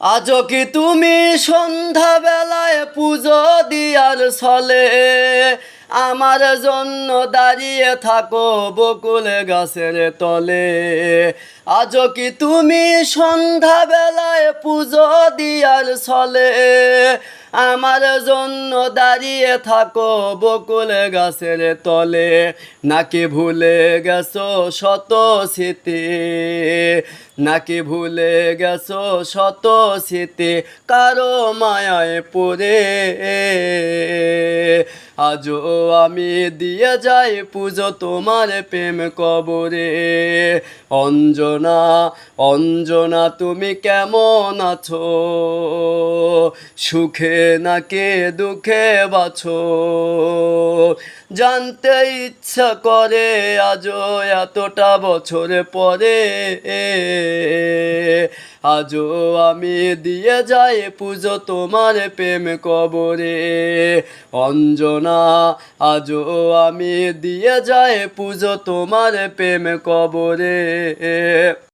আজও কি তুমি সন্ধ্যাবেলায় পুজো দিয়ার ছলে আমার জন্য দাঁড়িয়ে থাকো বকুল গাছের তলে? আজও কি তুমি সন্ধ্যাবেলায় পুজো দিয়ার ছলে আমার জন্য দাঁড়িয়ে থাকো বকুল গাছের তলে? নাকি ভুলে গেছো শত স্মৃতি, নাকি ভুলে গেছো শত স্মৃতি কারো মায়ায় পড়ে? আজও আমি দিয়ে যাই পুজো তোমার প্রেম কবরে। অঞ্জনা অঞ্জনা তুমি কেমন আছো? সুখে নাকি দুঃখে বাছো? জানতে ইচ্ছা করে আজও এতটা বছর পরে। আজও আমি দিয়ে যাই পুজো তোমার প্রেম কবরে। অঞ্জনা আজও আমি দিয়ে যাই পুজো তোমার প্রেম কবরে।